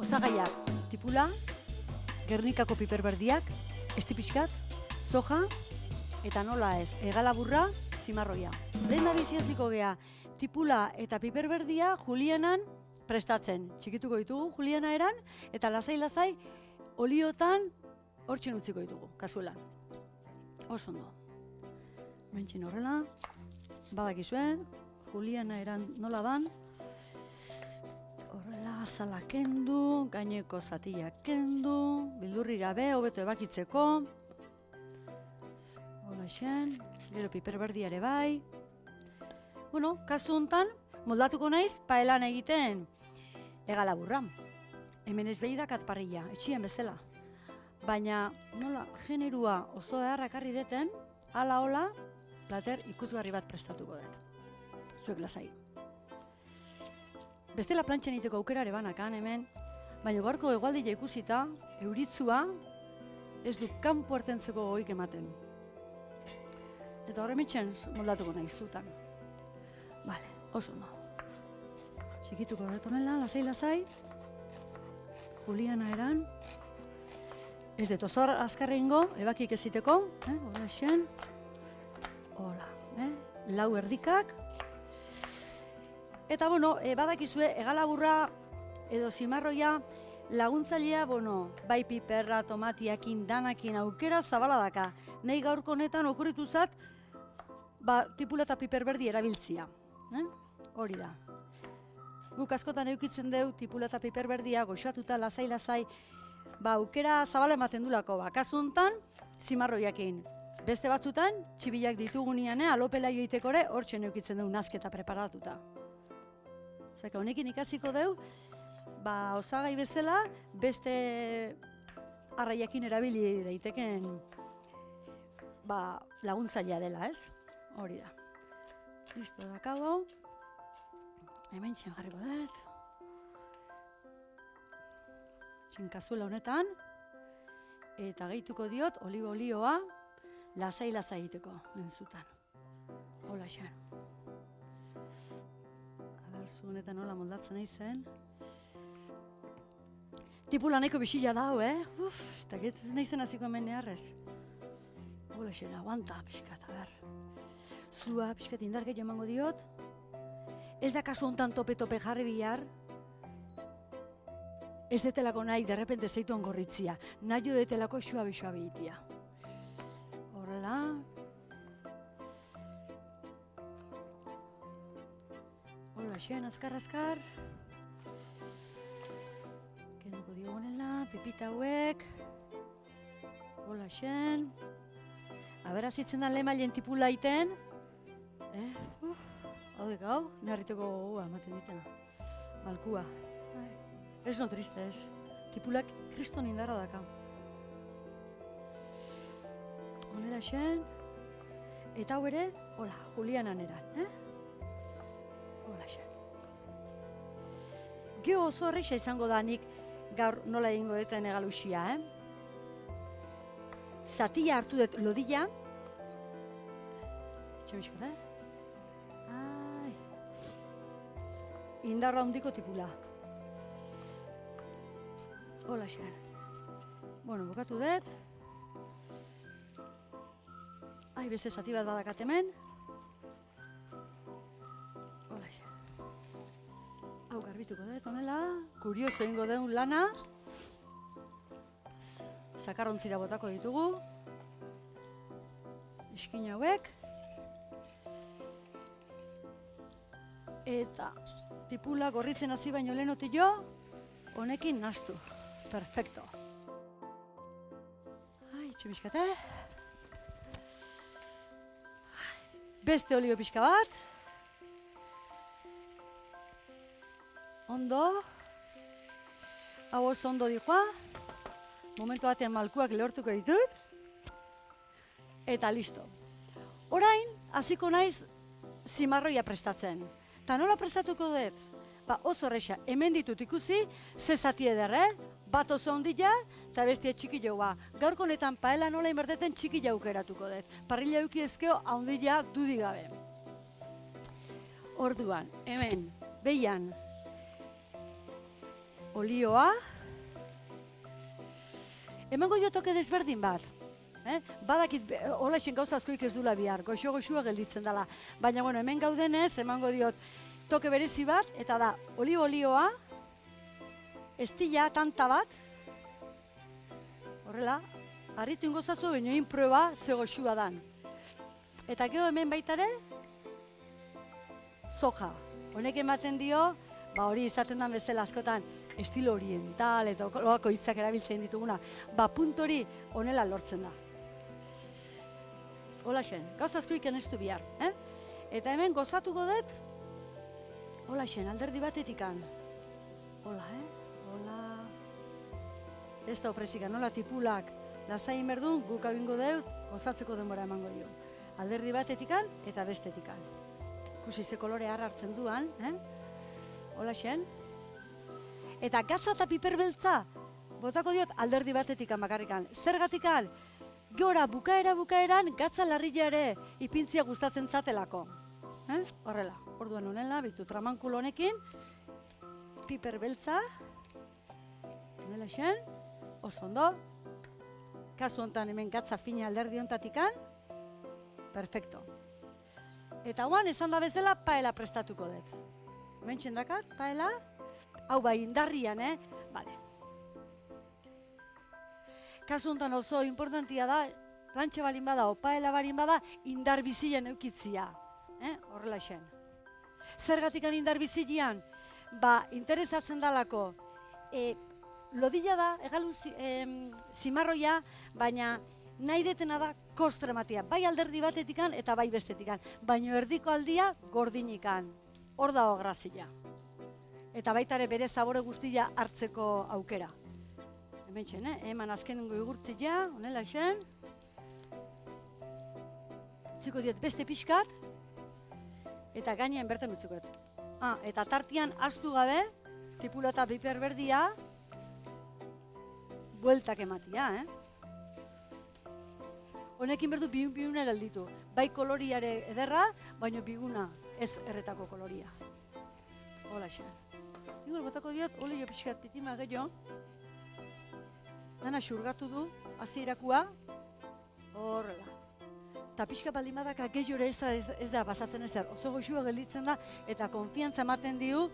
Osagaiak, tipula, Gernikako piperberdiak, esti pixkat, soja, eta nola ez, hegalaburra, zimarroia. Lehen abizia gea, tipula eta piperberdia julianan prestatzen. Txikituko ditugu juliana eran, eta lasai-lasai oliotan hortxen utziko ditugu, kasuelan. Oso ondo. Mentxin horrela, badakizue, juliana eran nola dan, horrela azala kendu, gaineko zatila kendu, bildurri gabe, hobeto ebakitzeko. Hola xen, gero piperberdiare bai. Bueno, kasu hontan, moldatuko naiz paelan egiten hegalaburra. Hemen ez behi dakat parrilla, etxien bezala. Baina, nola, generua oso eharrakarri deten, ala hola, plater ikusgarri bat prestatuko dut. Zuek lasai. Bestela plantxan iteko aukerare banakan hemen, baina gaurko hegoaldia ikusita, euritzua ez du kanpo ertentzeko goik ematen. Eta horremitxen moldatuko nahi zutan. Bale, oso no. Txikituko dut honela, lasai-lasai. Juliana eran. Ez dut oso azkarra ingo, ebakik eziteko. Hola xen. Hola, lau erdikak. Eta, bueno, badakizue, hegalaburra edo zimarroia laguntzailea, bueno, bai piperra, tomatiakin, danakin aukera zabala daka. Nahi gaurko honetan okurritu zat, tipula eta piperberdi erabiltzia. Hori da. Guk askotan eukitzen deu tipula eta piperberdia goxatuta lasai-lasai, aukera zabala ematen dulako. Kasu hontan, zimarroiakin. Beste batzutan, txibilak ditugunean, alopela joitekore, hortxen eukitzen deu nazketa preparatuta. Zaka, honekin ikasiko deu, osagai bezala, beste arraiakin erabili daiteken laguntzailea dela, ez? Hori da. Listo dakago. Hemen txen jarriko dut. Txinkazuela honetan. Eta gehituko diot oliba olioa lasai-lasai egiteko mentzutan. Hola xan. Zu honetan nola moldatzen nahi zen. Tipula nahiko bisila dau, eta get nahi zen hasiko hemen neharrez. Hola xen, aguanta pixkat, Zua pixkat indar gehiago emango diot. Ez da kasu hontan tope-tope jarri bihar. Ez detelako nahi derrepente zeituan gorritzia. Nahi detelako suabe-suabe itia. Horrela. Hola xen, azkar-azkar. Kenduko diogonela, pipita hauek. Hola xen. Aber azitzen da lehen tipula iten. Haudek hau, narriteko gogoa ematen ditena. Malkua. Ez no triste ez. Tipulak kriston indarra daka. Honela xen. Eta hau ere, hola, julianan eran, Hola xen. Geo oso horreixa izango da nik gaur nola egingo duten egaluxia, Zatia hartu dut lodila. Txemizko, Indarra handiko tipula. Hola xen. Bueno, bukatu dut. Beste zati bat badakat hemen. Hola xen. Hau garbituko dut, honela. Kurioso ingo den lana. Zakarrontzira botako ditugu. Iskin hauek. Eta tipula gorritzen hasi baino lehenoti jo, honekin nastu. Perfecto. Txubiskate. Beste olio pixka bat. Ondo. Hau oso ondo dijoa. Momentu batean malkuak lehortuko ditut. Eta listo. Orain, hasiko naiz zimarroia prestatzen. Ta nola prestatuko dut? Oso horreixa, hemen ditut ikusi, ze zati eder, Bat oso ondila, eta bestia txiki jaua. Gaurko honetan paela nola inberteten txiki jaukeratuko dut. Parrilla euki ezkeo ondila dudigabe. Orduan, hemen, behian, olioa, Emango jo toke desberdin bat. Badakit, hola esen gauza askoik ez dula bihar, goxo-goxua gelditzen dela. Baina, bueno, hemen gaudenez, emango diot toke berezi bat, eta da, olioa, estila, tanta bat, horrela, harritu ingozazu, baina egin proba ze goxua dan. Eta gero hemen baitare, soja. Honek ematen dio, hori izaten da bezala askotan, estilo oriental, eta olako hitzak erabiltzen dituguna, puntu hori honela lortzen da. Hola xen, gauza asko ikenestu bihar. Eta hemen gozatuko dut, hola xen, alderdi batetikan. Hola, hola. Ez da oprezikan, nola tipulak lasain berdun, guk abingo dut, gozatzeko denbora emango dio. Alderdi batetikan eta bestetikan. Ikusi ze kolore hartzen duan, hola xen. Eta gatza eta piper beltza, botako diot alderdi batetikan bakarrikan. Zergatikan, gora bukaeran gatza larrila ere ipintzia gustatzen zatelako. Horrela, orduan honela, bitu tramankulo honekin, piper beltza, honela xen, oso ondo. Kasu honetan hemen gatza fina alderdi honetatikan, perfecto. Eta guan, esan da bezala, paela prestatuko dut. Hemen txendakar, paela, hau bai, indarrian, Bale. Kasu honetan oso importantia da, rantxe balin bada, paela balin bada, indar bizilean eukitzia. Horrela xen. Zergatikan indar bizilean, interesatzen dalako, lodila da, egalu zimarroia, baina nahi detena da kostra ematia. Bai alderdi batetikan eta bai bestetikan. Baina erdiko aldia gordinikan. Hor dago grazia. Eta baitare bere zabore guztia hartzeko aukera. Hemen txen, eman azkenengo igurtzia, honela xen. Utziko diot beste pixkat. Eta gainean berten utziko diot. Eta tartian astu gabe, tipula eta piper berdia, bueltak ematia, Honekin berdu biuna gelditu. Bai koloriare ederra, baina biguna ez erretako koloria. Hola xen. Igual botako diot, olio pixkat pitima gehiago. Dana xurgatu du, hasierakua. Horrela. Eta pixka baldin badaka gehiore ez da pasatzen ezer. Oso goxua gelditzen da eta konfiantza ematen diu,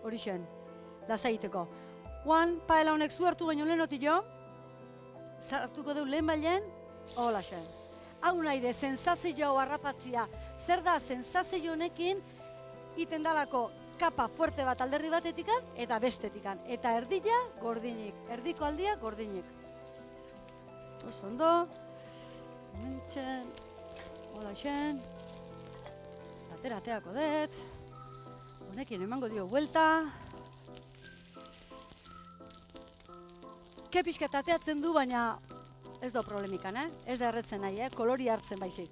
hori xen, lasaiteko. Juan, paela honek zu hartu baino lehenoti jo, zartuko du lehen bailen, hola xen. Hau nahi de, sensazio harrapatzia. Zer da, sensazio honekin, iten dalako kapa fuerte bat alderdi batetikan eta bestetikan. Eta erdila gordinik, erdiko aldia gordinik. Oso ondo, mentxen, hola xen, aterateako dut, honekin emango dio buelta. Kepiskat ateatzen du, baina ez da problemikan, ez da erretzen nahi, kolori hartzen baizik.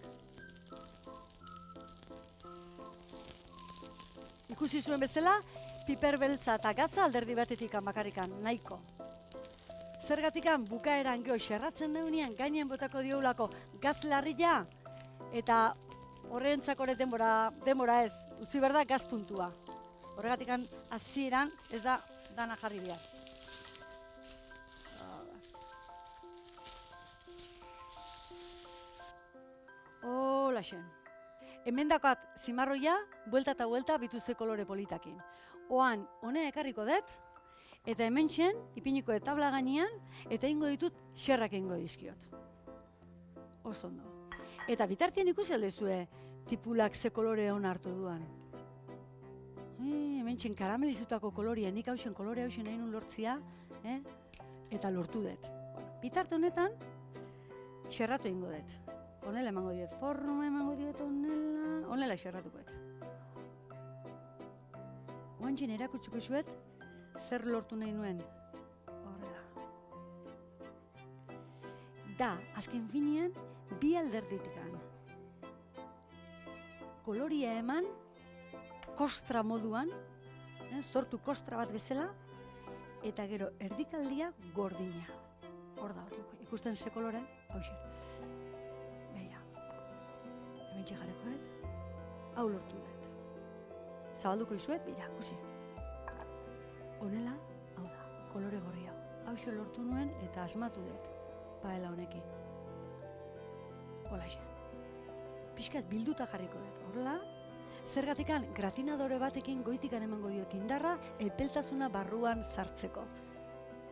Ikusi zuen bezala, piper beltza eta gatza alderdi batetikan bakarrikan, nahiko. Zergatikan bukaeran geho xerratzen deunean, gainen botako diolako gatz larria, eta horrentzako ere denbora ez, utzi behar da gaz puntua. Horregatikan hasieran ez da dana jarri behar. Hola xen. Hemen dakat zimarroia, buelta eta buelta bituze kolore politakin. Oan, honea ekarriko dut, eta hemen txen, ipiniko tabla gainean, eta ingo ditut xerrak ingo dizkiot. Oso ondo. Eta bitartien ikusi aldezue, tipulak ze kolore hon hartu duan. Hemen txen karamelizutako koloria, nik hausen kolore hausen nahi nun lortzia, eta lortu dut. Bitarte honetan, xerratu ingo dut. Honela emango diot, forma emango diot, honela xerratuko dut. Oantxin erakutsuko zuet, zer lortu nahi nuen. Horrela. Da, azken finean, bi alderditikan. Koloria eman, kostra moduan, sortu kostra bat bezala, eta gero erdikaldia gordina. Hor da, ikusten ze kolore, hauxe. Hementxe jareko dut, hau lortu dut. Zabalduko izuet, bera, kusi. Honela, hau da, kolore gorri hau. Hau goxo lortu nuen eta asmatu dut paela honekin. Holaxe. Pixkat bilduta jarriko dut. Horrela, zergatikan gratinadore batekin goitikan emango diot indarra epeltasuna barruan sartzeko.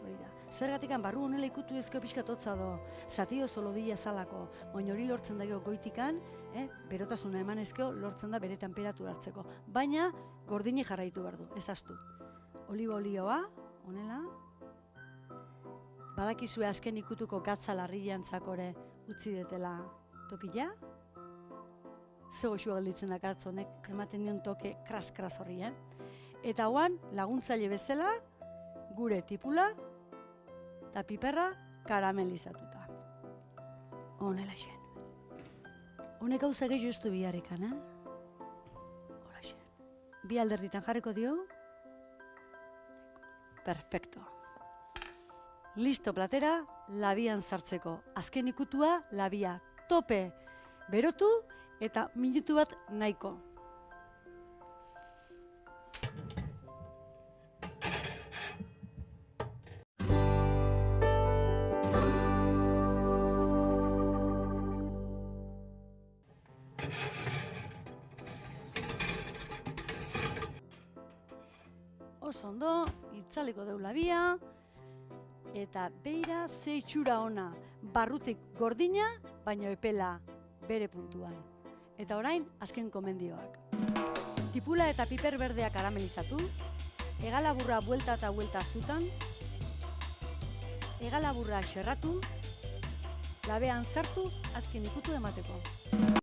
Hori da. Zergatikan barru honela ikutu ezko pixkat hotza do, zati oso lodila zalako, baina hori lortzen da goitikan, berotasuna eman ezkeo lortzen da bere temperatura hartzeko. Baina gordini jarraitu behar du, ez astu. Oliba olioa, honela. Badakizue azken ikutuko gatza larriantzakore utzi detela tokila. Ze goxua gelditzen da gatzonek, ematen dion toke kras-kras horri, Eta hauan, laguntzaile bezala, gure tipula eta piperra karamelizatuta. Honela xen. Honek gauza gehiago ez du biharrekan, Hola xen. Bi alderditan jarriko dio. Perfecto. Listo platera, labian sartzeko. Azken ikutua, labia tope berotu eta minutu bat nahiko. Oso ondo, itzaliko deu labia, eta beira ze itxura ona, barrutik gordina, baina epela bere puntuan. Eta orain, azken komendioak. Tipula eta piper berdea karamelizatu, hegalaburra buelta eta buelta zutan, hegalaburra xerratu, labean sartu, azken ikutu emateko.